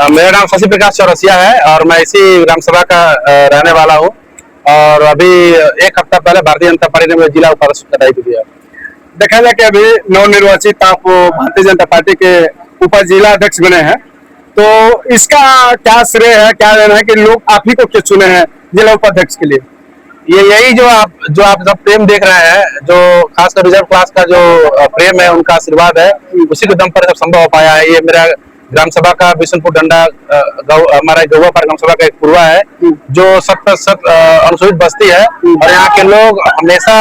मेरा नाम शशि प्रकाश चौरसिया है और मैं इसी ग्राम सभा का रहने वाला हूँ। और अभी एक हफ्ता पहले भारतीय जनता पार्टी ने मुझे जिला उपाध्यक्ष का दायित्व दिया। देखा जाए कि अभी नवनिर्वाचित आप भारतीय जनता पार्टी के उप जिला अध्यक्ष बने हैं, तो इसका क्या श्रेय है, क्या लेना है कि लोग आप ही को क्यों चुने हैं जिला उपाध्यक्ष के लिए? यही जो आप सब प्रेम देख रहे हैं, जो खासकर रिजर्व क्लास का जो प्रेम है, उनका आशीर्वाद है, उसी के दम पर सब संभव हो पाया है। ये मेरा ग्राम सभा का बिशनपुर डंडा हमारा गौवा पर ग्राम सभा का एक पूर्वा है, जो 70% अनुसूचित बस्ती है। और यहाँ के लोग हमेशा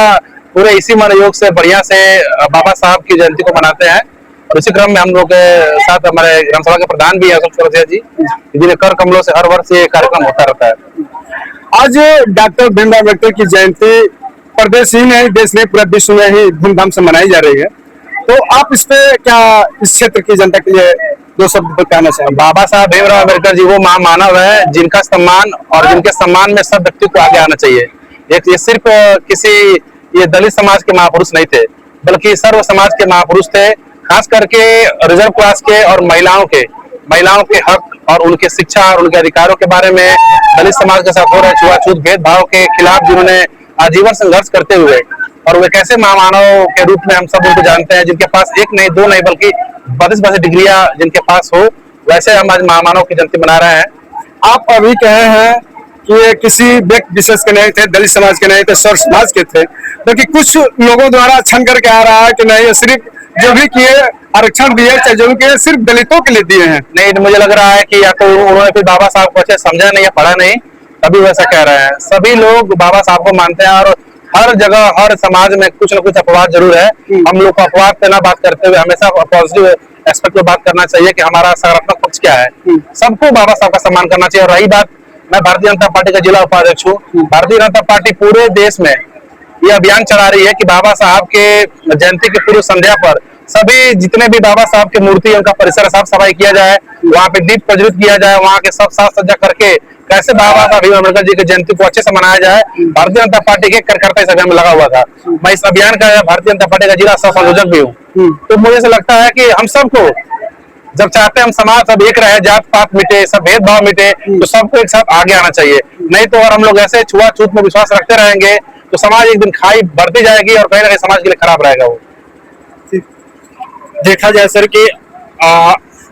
पूरे इसी मनोयोग से बढ़िया से बाबा साहब की जयंती को मनाते हैं। और इसी क्रम में हम लोग के साथ हमारे ग्राम सभा के प्रधान भी है अशोक चौरसिया जी, जिन्हें कर कमलों से हर वर्ष ये कार्यक्रम होता रहता है। आज डॉक्टर भीमराव अम्बेडकर की जयंती प्रदेश ही नहीं, देश नहीं, पूरे विश्व में ही धूमधाम से मनाई जा रही है, तो आप इस पे क्या इस क्षेत्र की जनता के लिए दो शब्द कहना चाहिए? बाबा साहब भीमराव अम्बेडकर जी वो महामानव है, जिनका सम्मान और जिनके सम्मान में सब व्यक्ति को आगे आना चाहिए। ये सिर्फ किसी ये दलित समाज के महापुरुष नहीं थे, बल्कि सर्व समाज के महापुरुष थे। खास करके रिजर्व क्लास के और महिलाओं के हक और उनके शिक्षा और उनके अधिकारों के बारे में दलित समाज के साथ हो रहे छुआछूत भेदभाव के खिलाफ जिन्होंने आजीवन संघर्ष करते हुए, और वे कैसे महामानव के रूप में हम सब उनको जानते हैं, जिनके पास एक नहीं, दो नहीं, बल्कि 32 डिग्रियां जिनके पास हो, वैसे हम आज महामानव की जयंती मना रहे हैं। आप अभी कहे हैं कि ये किसी व्यक्ति विशेष के नहीं थे, दलित समाज के नहीं थे, सर्व समाज के थे, बल्कि कुछ लोगों द्वारा छन करके आ रहा है कि नहीं, ये सिर्फ जो भी किए आरक्षण दिए, चाहे जो भी किए, सिर्फ दलितों के लिए दिए हैं। नहीं, मुझे लग रहा है कि या तो उन्होंने फिर बाबा साहब को अच्छे समझा नहीं या पढ़ा नहीं, तभी वैसा कह रहे हैं। सभी लोग बाबा साहब को मानते हैं और हर जगह हर समाज में कुछ न कुछ अपवाद जरूर है। हम लोग को अपवाद पे ना बात करते हुए हमेशा पॉजिटिव एस्पेक्ट पे बात करना चाहिए कि हमारा सकारात्मक पक्ष क्या है। सबको बाबा साहब का सम्मान करना चाहिए। और रही बात, मैं भारतीय जनता पार्टी का जिला उपाध्यक्ष हूँ। भारतीय जनता पार्टी पूरे देश में ये अभियान चला रही है कि बाबा साहब के जयंती की पूर्व संध्या पर सभी जितने भी बाबा साहब की मूर्ति है उनका परिसर साफ सफाई किया जाए, वहाँ पे दीप प्रज्वलित किया जाए, वहाँ के सब साज सज्जा करके कैसे बाबा साहब भीमराव अम्बेडकर जी की जयंती को अच्छे से मनाया जाए। भारतीय जनता पार्टी के कार्यकर्ता इस अभियान में लगा हुआ था। मैं इस अभियान का भारतीय जनता पार्टी का जिला सह संयोजक भी हूँ। तो मुझे ऐसा लगता है कि हम सबको जब चाहते हैं हम समाज सब एक रहे, जात पात मिटे, सब भेदभाव मिटे, तो सबको एक साथ आगे आना चाहिए। नहीं तो अगर हम लोग ऐसे छुआछूत में विश्वास रखते रहेंगे तो समाज एक दिन खाई बढ़ती जाएगी और कहीं ना कहीं समाज के लिए खराब रहेगा। वो देखा जाए सर कि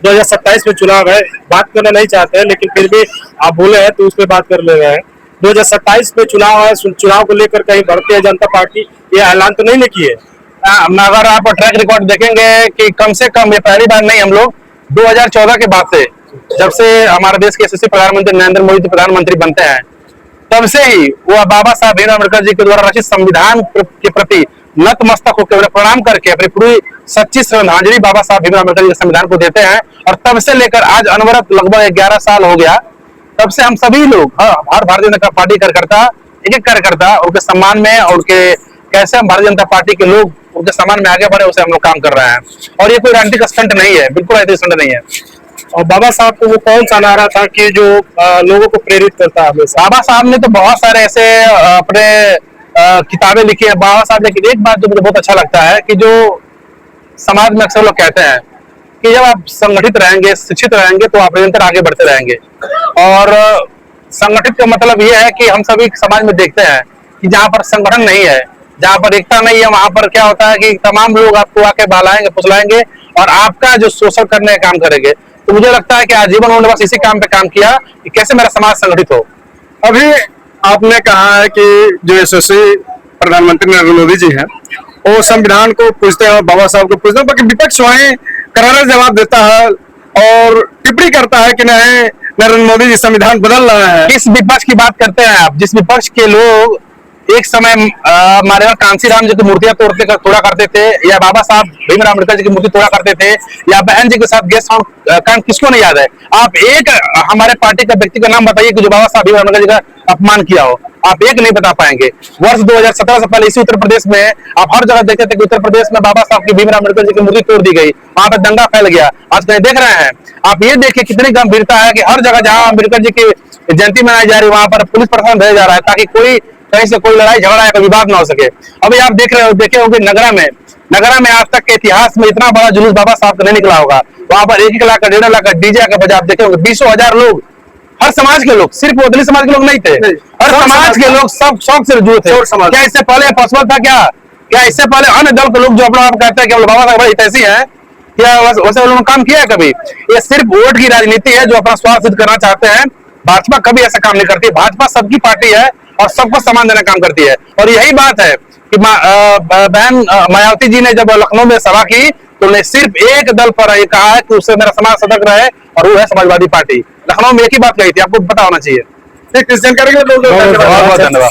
2027 में चुनाव है, बात करना नहीं चाहते हैं, लेकिन फिर भी आप बोले हैं तो उस पर बात कर ले रहे हैं। 2027 में चुनाव है, चुनाव को लेकर कहीं भारतीय जनता पार्टी ये ऐलान तो नहीं किए? अगर आप ट्रैक रिकॉर्ड देखेंगे कि कम से कम ये पहली बार नहीं, हम लोग 2014 के बाद से, जब से हमारे देश के यशस्वी प्रधानमंत्री नरेंद्र मोदी प्रधानमंत्री बनते हैं, तब से ही वो बाबा साहब भीमराव अम्बेडकर जी के द्वारा रचित संविधान के प्रति नतमस्तक होकर प्रणाम करके अपनी पूरी सच्ची श्रद्धांजलि बाबा साहब भीमराव अम्बेडकर जी के संविधान को देते हैं। और तब से लेकर आज अनवरत लगभग 11 साल हो गया, तब से हम सभी लोग हर भारतीय जनता पार्टी कार्यकर्ता, एक कार्यकर्ता उनके सम्मान में और उनके कैसे हम भारतीय जनता पार्टी के लोग उनके सम्मान में आगे बढ़े, उसे हम लोग काम कर रहे हैं। और ये कोई राजनीतिक स्टंट नहीं है, बिल्कुल राजनीतिक स्टंट नहीं है। और बाबा साहब को वो कौन सा नारा था कि जो लोगों को प्रेरित करता है हमेशा? बाबा साहब ने तो बहुत सारे ऐसे अपने किताबें लिखी है बाबा साहब। लेकिन एक बात जो मुझे बहुत अच्छा लगता है कि जो समाज में अक्सर लोग कहते हैं कि जब आप संगठित रहेंगे, शिक्षित रहेंगे, तो आप निरंतर आगे बढ़ते रहेंगे। और संगठित का मतलब ये है कि हम सभी समाज में देखते हैं कि जहाँ पर संगठन नहीं है, जहाँ पर एकता नहीं है, वहां पर क्या होता है कि तमाम लोग आपको आके बहलाएंगे, फुसलाएंगे और आपका जो शोषण करने का काम करेंगे। तो मुझे लगता है कि आजीवन उन्होंने बस इसी काम पे काम किया कि कैसे मेरा समाज संगठित हो। अभी आपने कहा है कि जो यशस्वी प्रधानमंत्री नरेंद्र मोदी जी हैं, वो संविधान को पूछते हैं और बाबा साहब को पूछते हैं, बाकी विपक्ष वहीं करारा जवाब देता है और टिप्पणी करता है कि नहीं, नरेंद्र मोदी जी संविधान बदल रहे हैं। किस विपक्ष की बात करते हैं आप? जिस विपक्ष के लोग एक समय हमारे यहाँ कांसी राम जी की मूर्तियां तोड़ा करते थे, या बाबा साहब भीमराव अम्बेडकर जी की मूर्ति तोड़ा करते थे, या बहन जी के साथ गेस्ट हाउस कांड, किसको नहीं याद है? आप एक हमारे पार्टी का व्यक्ति का नाम बताइए कि जो बाबा साहब भीमराव अम्बेडकर जी का अपमान किया हो। आप एक नहीं बता पाएंगे। वर्ष 2017 से पहले इसी उत्तर प्रदेश में आप हर जगह देखते थे कि उत्तर प्रदेश में बाबा साहब की भीमराव अम्बेडकर जी की मूर्ति तोड़ दी गई, वहां पर दंगा फैल गया। आज कहीं देख रहे हैं आप? ये देखिए कितनी गंभीरता है कि हर जगह जहां अम्बेडकर जी की जयंती मनाई जा रही है वहां पर पुलिस प्रशासन भेजा जा रहा है ताकि कोई कहीं से कोई लड़ाई झगड़ा या कोई विवाद ना हो सके। अभी आप देखे होंगे नगरा में नगरा में आज तक के इतिहास में इतना बड़ा जुलूस बाबा साहब का नहीं निकला होगा। वहां पर 1 लाख का 1.5 लाख का डीजे का बजा, आप देखे होंगे 20,000 दलित हर समाज के लोग, सिर्फ वो दलित समाज के लोग नहीं थे, हर समाज के लोग सब शौक से जुड़े थे। क्या इससे पहले पॉसिबल था क्या इससे पहले अन्य दल के लोग जो अपना आप कहते हैं कि बाबा साहब बड़ी ऐसी है, क्या वैसे उन्होंने काम किया है कभी? ये सिर्फ वोट की राजनीति है, जो अपना स्वार्थ सिद्ध करना चाहते हैं। भाजपा कभी ऐसा काम नहीं करती। भाजपा सबकी पार्टी है और सबको सम्मान देना काम करती है। और यही बात है कि बहन मायावती जी ने जब लखनऊ में सभा की तो उन्हें सिर्फ एक दल पर कहा है कि उससे मेरा समाज सतर्क रहे, और वो है समाजवादी पार्टी। लखनऊ में एक ही बात कही थी, आपको पता होना चाहिए। इस जानकारी के लिए बहुत बहुत धन्यवाद।